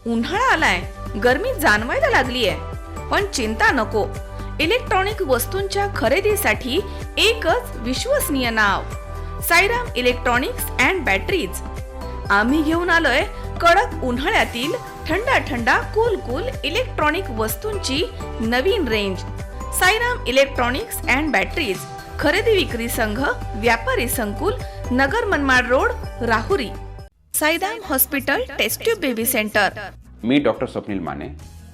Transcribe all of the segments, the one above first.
उन्हाळा आलाय, गरमी जाणवायला लागलीये, पण चिंता नको. इलेक्ट्रॉनिक वस्तूंच्या खरेदीसाठी एकच विश्वसनीय नाव, साईराम इलेक्ट्रॉनिक्स अँड बॅटरीज. आम्ही घेऊन आलोय कडक उन्हाळ्यातील थंडा कूल इलेक्ट्रॉनिक वस्तूंची नवीन range. Sairam electronics and batteries, खरेदी विक्री संघ, व्यापारी संकुल, Nagar Manmad road, Rahuri. Sairam hospital, test tube baby centre. मी डॉक्टर स्वप्नील माने,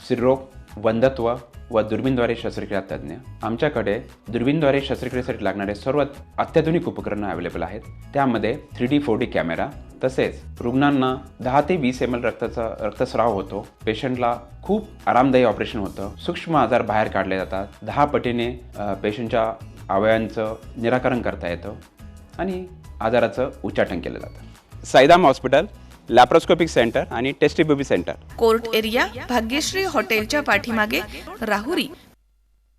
स्त्रीरोग, वंध्यत्व व दुर्बीणद्वारे शस्त्रक्रिया तज्ज्ञ. आमच्याकडे दुर्बीणद्वारे शस्त्रक्रियेसाठी लागणारे सर्व अत्याधुनिक उपकरणं अवेलेबल आहेत. त्यामध्ये 3D 4D कॅमेरा, तसेच रुग्णांना 10 ते 20 ml रक्तस्राव होतो. पेशंटला खूप आरामदायी ऑपरेशन होतं. सूक्ष्म आजार बाहेर काढले जातात. 10 पटीने पेशंटच्या अवयवांचं निराकरण करता येतं आणि आजाराचं उच्चाटन केलं जातं. साईराम हॉस्पिटल, लॅप्रोस्कोपिक सेंटर आणि test tube baby centre, court area, Bhagyashree हॉटेलच्या पाठीमागे, राहुरी.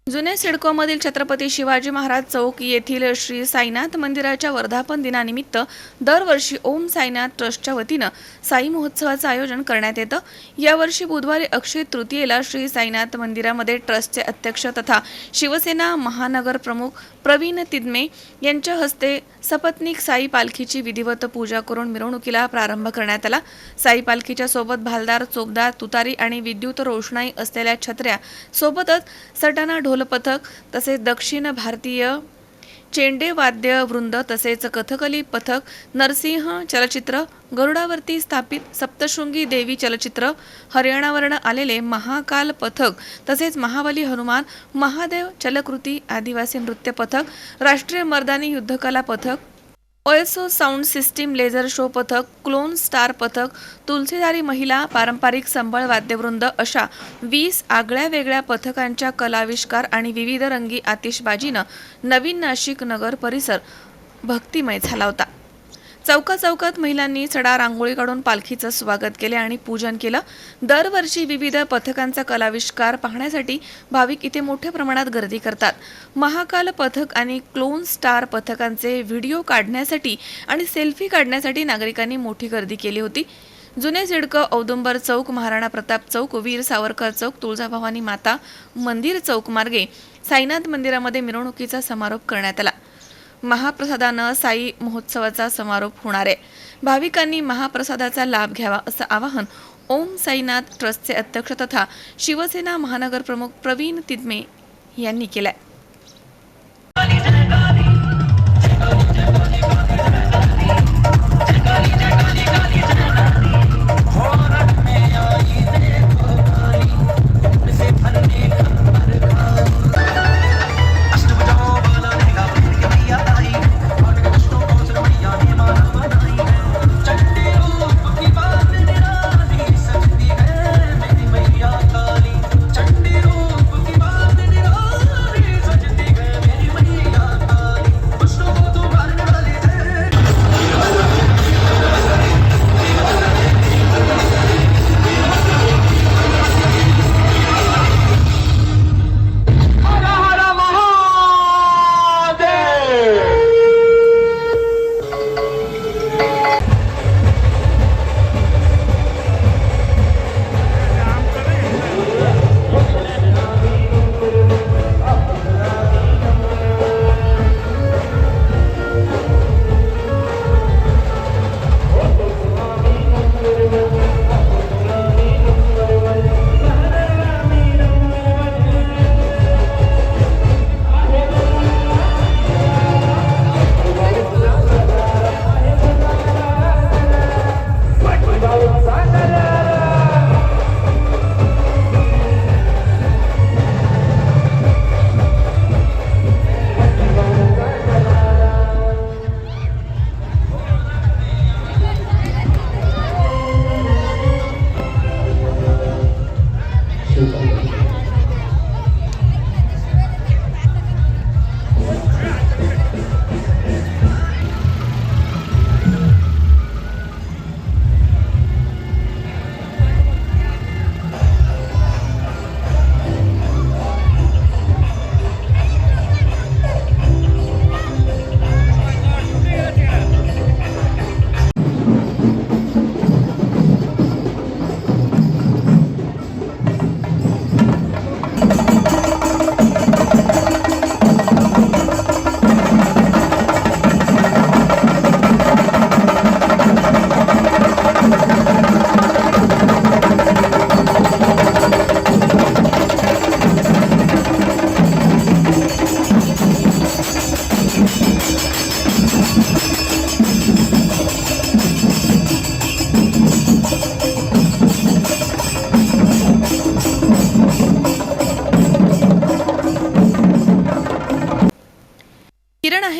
जुन्या सिडकोमधील छत्रपती शिवाजी महाराज चौक येथील श्री साईनाथ मंदिराच्या वर्धापन दिनानिमित्त दरवर्षी ओम साईनाथ ट्रस्टच्या वतीनं साई महोत्सवाचं आयोजन करण्यात येतं. यावर्षी बुधवारी अक्षय तृतीयेला श्री साईनाथ मंदिरामध्ये ट्रस्टचे अध्यक्ष तथा शिवसेना महानगर प्रमुख प्रवीण तिदमे यांच्या हस्ते सपत्नीक साई पालखीची विधिवत पूजा करून मिरवणुकीला प्रारंभ करण्यात आला. साई पालखीच्या सोबत भालदार, चोपदार, तुतारी आणि विद्युत रोषणाई असलेल्या छत्र्या, सोबतच सटाणा ढोल पथक, तसेच दक्षिण भारतीय चेंडे वाद्य वृंद, तसेच कथकली पथक, नरसिंह चलचित्र, गरुडावरती स्थापित सप्तशृंगी देवी चलचित्र, हरियाणावरून आलेले महाकाल पथक, तसेच महाबली हनुमान, महादेव चलकृती, आदिवासी नृत्य पथक, राष्ट्रीय मर्दानी युद्धकला पथक, ओएसओ साऊंड सिस्टीम, लेझर शो पथक, क्लोन स्टार पथक, तुलसीदारी महिला, पारंपरिक संबळ वाद्यवृंद अशा 20 आगळ्या वेगळ्या पथकांच्या कलाविष्कार आणि विविध रंगी आतिषबाजीनं नवीन नाशिक नगर परिसर भक्तिमय झाला होता. चौकात महिलांनी सडा रांगोळी काढून पालखीचं स्वागत केले आणि पूजन केलं. दरवर्षी विविध पथकांचा कलाविष्कार पाहण्यासाठी भाविक इथे मोठ्या प्रमाणात गर्दी करतात. महाकाल पथक आणि क्लोन स्टार पथकांचे व्हिडिओ काढण्यासाठी आणि सेल्फी काढण्यासाठी नागरिकांनी मोठी गर्दी केली होती. जुने सिडको, औदुंबर चौक, महाराणा प्रताप चौक, वीर सावरकर चौक, तुळजाभवानी माता मंदिर चौक मार्गे साईनाथ मंदिरामध्ये मिरवणुकीचा समारोप करण्यात आला. महाप्रसादानं साई महोत्सवाचा समारोप होणार आहे. भाविकांनी महाप्रसादाचा लाभ घ्यावा असं आवाहन ओम साईनाथ ट्रस्टचे अध्यक्ष तथा शिवसेना महानगर प्रमुख प्रवीण तिदमे यांनी केलंय.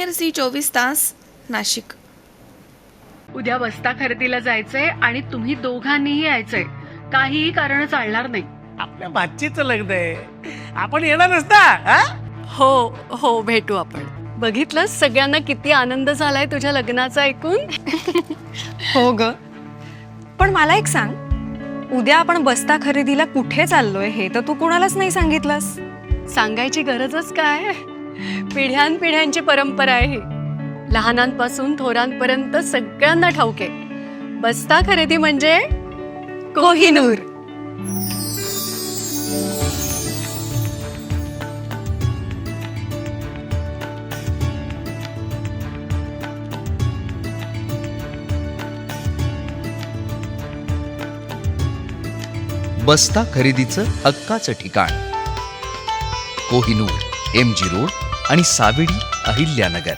सिनियर सी 24 तास नाशिक. उद्या बस्ता खरेदीला जायचंय आणि तुम्ही दोघांनीही यायचंय. काहीही कारण चालणार नाही. आपल्या भाचीचं लग्न आहे, आपण येणारच ना. हा? हो हो, भेटू आपण. बघितलं सगळ्यांना किती आनंद झालाय तुझ्या लग्नाचा ऐकून. हो ग, पण मला एक सांग, उद्या आपण बस्ता खरेदीला कुठे चाललोय हे तर तू कोणालाच नाही सांगितलंस. सांगायची गरजच काय, पिढ्यानपिढ्यांची परंपरा आहे ही. लहानांपासून थोरांपर्यंत सगळ्यांना ठाऊक आहे, बस्ता खरेदी म्हणजे कोहिनूर. बस्ता खरेदीचं हक्काचं ठिकाण कोहिनूर, MG रोड आणि सावेडी, अहिल्यानगर.